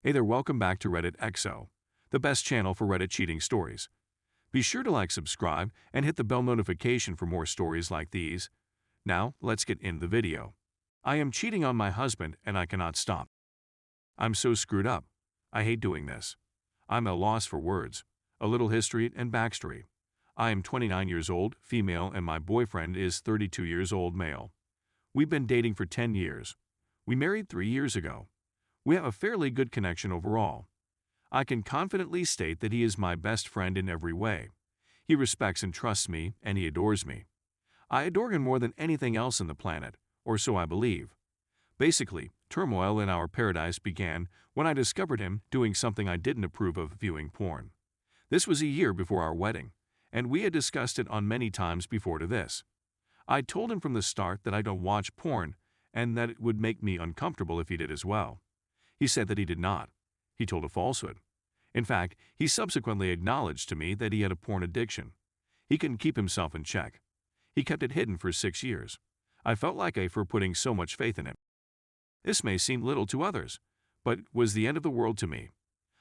Hey there, welcome back to Reddit XO, the best channel for Reddit cheating stories. Be sure to like, subscribe, and hit the bell notification for more stories like these. Now, let's get into the video. I am cheating on my husband and I cannot stop. I'm so screwed up. I hate doing this. I'm at a loss for words. A little history and backstory. I am 29 years old, female, and my boyfriend is 32 years old, male. We've been dating for 10 years. We married 3 years ago. We have a fairly good connection overall. I can confidently state that he is my best friend in every way. He respects and trusts me, and he adores me. I adore him more than anything else on the planet, or so I believe. Basically, turmoil in our paradise began when I discovered him doing something I didn't approve of, viewing porn. This was a year before our wedding, and we had discussed it on many times before to this. I told him from the start that I don't watch porn, and that it would make me uncomfortable if he did as well. He said that he did not. He told a falsehood. In fact, he subsequently acknowledged to me that he had a porn addiction. He couldn't keep himself in check. He kept it hidden for 6 years. I felt like for putting so much faith in him. This may seem little to others, but was the end of the world to me.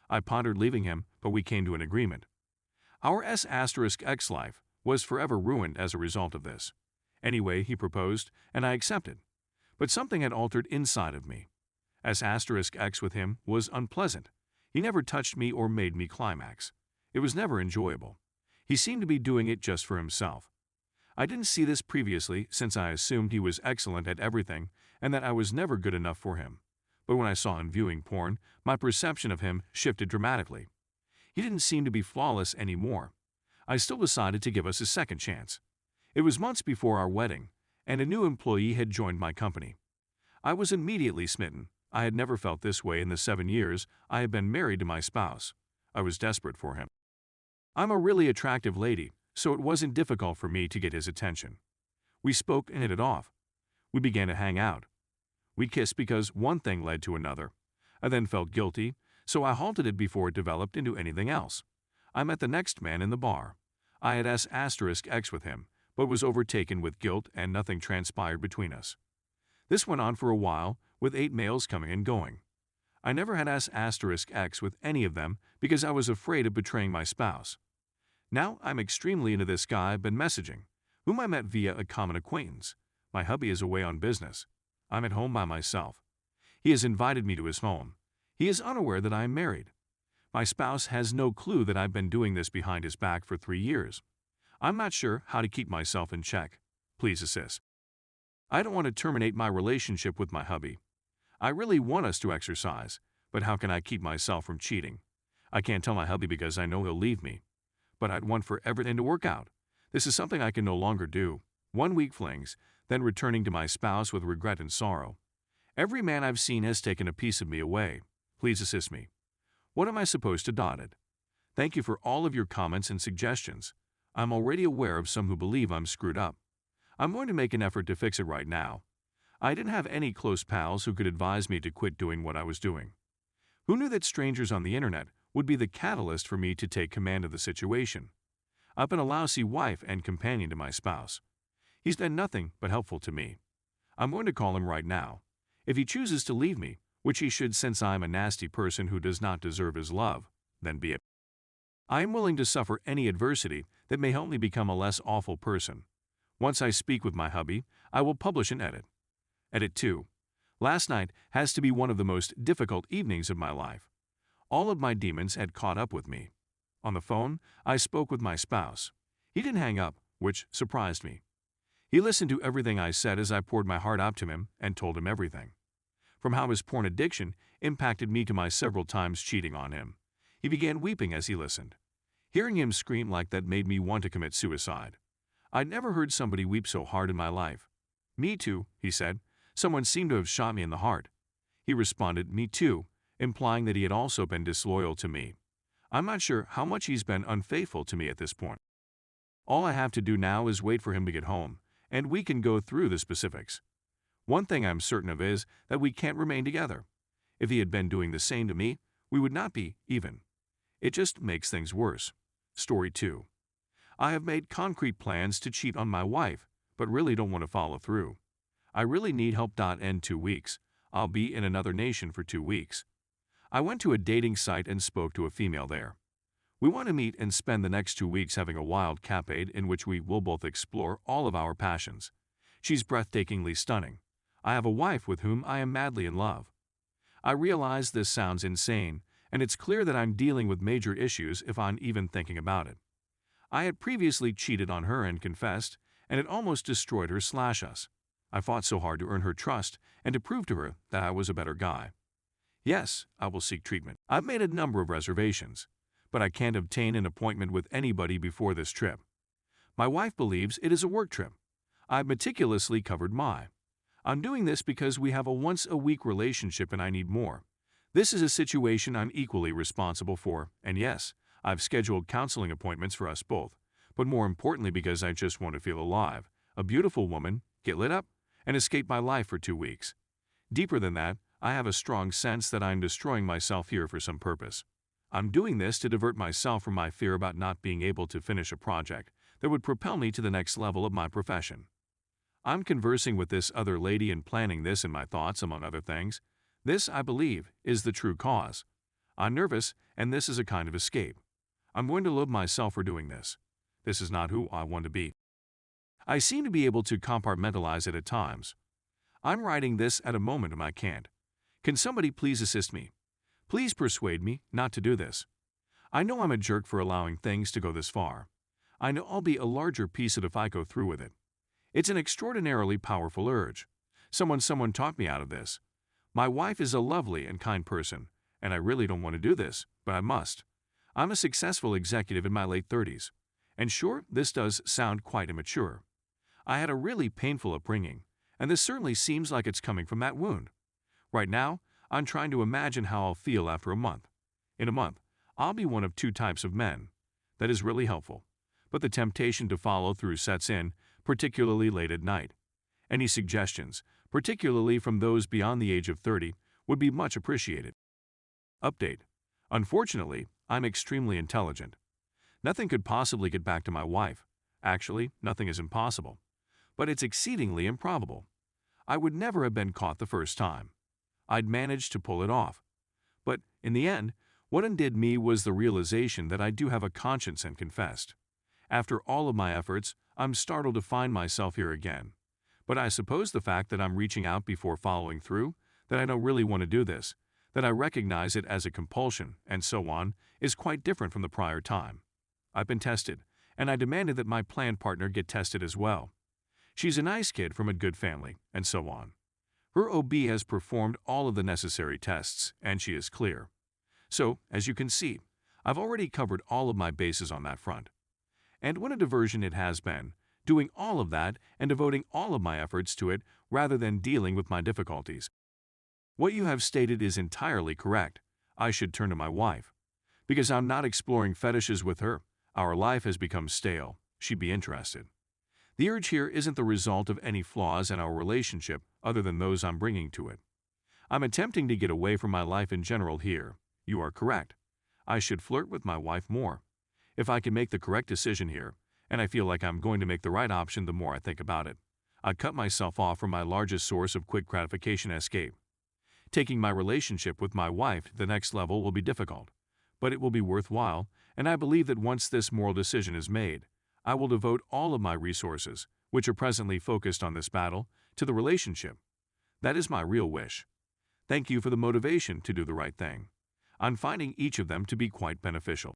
I pondered leaving him, but we came to an agreement. Our S**X life was forever ruined as a result of this. Anyway, he proposed, and I accepted. But something had altered inside of me. S**X with him was unpleasant. He never touched me or made me climax. It was never enjoyable. He seemed to be doing it just for himself. I didn't see this previously since I assumed he was excellent at everything and that I was never good enough for him. But when I saw him viewing porn, my perception of him shifted dramatically. He didn't seem to be flawless anymore. I still decided to give us a second chance. It was months before our wedding, and a new employee had joined my company. I was immediately smitten. I had never felt this way in the 7 years I had been married to my spouse. I was desperate for him. I'm a really attractive lady, so it wasn't difficult for me to get his attention. We spoke and hit it off. We began to hang out. We kissed because one thing led to another. I then felt guilty, so I halted it before it developed into anything else. I met the next man in the bar. I had S**X with him, but was overtaken with guilt and nothing transpired between us. This went on for a while, with 8 males coming and going. I never had S**X with any of them because I was afraid of betraying my spouse. Now I'm extremely into this guy I've been messaging, whom I met via a common acquaintance. My hubby is away on business. I'm at home by myself. He has invited me to his home. He is unaware that I am married. My spouse has no clue that I've been doing this behind his back for 3 years. I'm not sure how to keep myself in check. Please assist. I don't want to terminate my relationship with my hubby. I really want us to exercise, but how can I keep myself from cheating? I can't tell my hubby because I know he'll leave me. But I'd want for everything to work out. This is something I can no longer do. 1 week flings, then returning to my spouse with regret and sorrow. Every man I've seen has taken a piece of me away. Please assist me. What am I supposed to dot it? Thank you for all of your comments and suggestions. I'm already aware of some who believe I'm screwed up. I'm going to make an effort to fix it right now. I didn't have any close pals who could advise me to quit doing what I was doing. Who knew that strangers on the internet would be the catalyst for me to take command of the situation? I've been a lousy wife and companion to my spouse. He's been nothing but helpful to me. I'm going to call him right now. If he chooses to leave me, which he should since I'm a nasty person who does not deserve his love, then be it. I am willing to suffer any adversity that may help me become a less awful person. Once I speak with my hubby, I will publish an edit. Edit 2. Last night has to be one of the most difficult evenings of my life. All of my demons had caught up with me. On the phone, I spoke with my spouse. He didn't hang up, which surprised me. He listened to everything I said as I poured my heart out to him and told him everything. From how his porn addiction impacted me to my several times cheating on him. He began weeping as he listened. Hearing him scream like that made me want to commit suicide. I'd never heard somebody weep so hard in my life. Me too, he said. Someone seemed to have shot me in the heart. He responded, me too, implying that he had also been disloyal to me. I'm not sure how much he's been unfaithful to me at this point. All I have to do now is wait for him to get home, and we can go through the specifics. One thing I'm certain of is that we can't remain together. If he had been doing the same to me, we would not be even. It just makes things worse. Story 2. I have made concrete plans to cheat on my wife, but really don't want to follow through. I really need help. End 2 weeks. I'll be in another nation for 2 weeks. I went to a dating site and spoke to a female there. We want to meet and spend the next 2 weeks having a wild capade in which we will both explore all of our passions. She's breathtakingly stunning. I have a wife with whom I am madly in love. I realize this sounds insane, and it's clear that I'm dealing with major issues if I'm even thinking about it. I had previously cheated on her and confessed, and it almost destroyed her/us. I fought so hard to earn her trust and to prove to her that I was a better guy. Yes, I will seek treatment. I've made a number of reservations, but I can't obtain an appointment with anybody before this trip. My wife believes it is a work trip. I've meticulously covered I'm doing this because we have a once-a-week relationship and I need more. This is a situation I'm equally responsible for, and yes, I've scheduled counseling appointments for us both, but more importantly because I just want to feel alive, a beautiful woman, get lit up, and escape my life for 2 weeks. Deeper than that, I have a strong sense that I'm destroying myself here for some purpose. I'm doing this to divert myself from my fear about not being able to finish a project that would propel me to the next level of my profession. I'm conversing with this other lady and planning this in my thoughts, among other things. This, I believe, is the true cause. I'm nervous, and this is a kind of escape. I'm going to loathe myself for doing this. This is not who I want to be. I seem to be able to compartmentalize it at times. I'm writing this at a moment when I can't. Can somebody please assist me? Please persuade me not to do this. I know I'm a jerk for allowing things to go this far. I know I'll be a larger piece of it if I go through with it. It's an extraordinarily powerful urge. Someone taught me out of this. My wife is a lovely and kind person, and I really don't want to do this, but I must. I'm a successful executive in my late 30s. And sure, this does sound quite immature. I had a really painful upbringing, and this certainly seems like it's coming from that wound. Right now, I'm trying to imagine how I'll feel after a month. In a month, I'll be one of 2 types of men. That is really helpful. But the temptation to follow through sets in, particularly late at night. Any suggestions, particularly from those beyond the age of 30, would be much appreciated. Update. Unfortunately, I'm extremely intelligent. Nothing could possibly get back to my wife. Actually, nothing is impossible. But it's exceedingly improbable. I would never have been caught the first time. I'd managed to pull it off. But, in the end, what undid me was the realization that I do have a conscience and confessed. After all of my efforts, I'm startled to find myself here again. But I suppose the fact that I'm reaching out before following through, that I don't really want to do this, that I recognize it as a compulsion, and so on, is quite different from the prior time. I've been tested, and I demanded that my planned partner get tested as well. She's a nice kid from a good family, and so on. Her OB has performed all of the necessary tests, and she is clear. So, as you can see, I've already covered all of my bases on that front. And what a diversion it has been, doing all of that and devoting all of my efforts to it rather than dealing with my difficulties. What you have stated is entirely correct. I should turn to my wife. Because I'm not exploring fetishes with her, our life has become stale. She'd be interested. The urge here isn't the result of any flaws in our relationship other than those I'm bringing to it. I'm attempting to get away from my life in general here. You are correct. I should flirt with my wife more. If I can make the correct decision here, and I feel like I'm going to make the right option the more I think about it, I cut myself off from my largest source of quick gratification escape. Taking my relationship with my wife to the next level will be difficult, but it will be worthwhile, and I believe that once this moral decision is made, I will devote all of my resources, which are presently focused on this battle, to the relationship. That is my real wish. Thank you for the motivation to do the right thing. I'm finding each of them to be quite beneficial.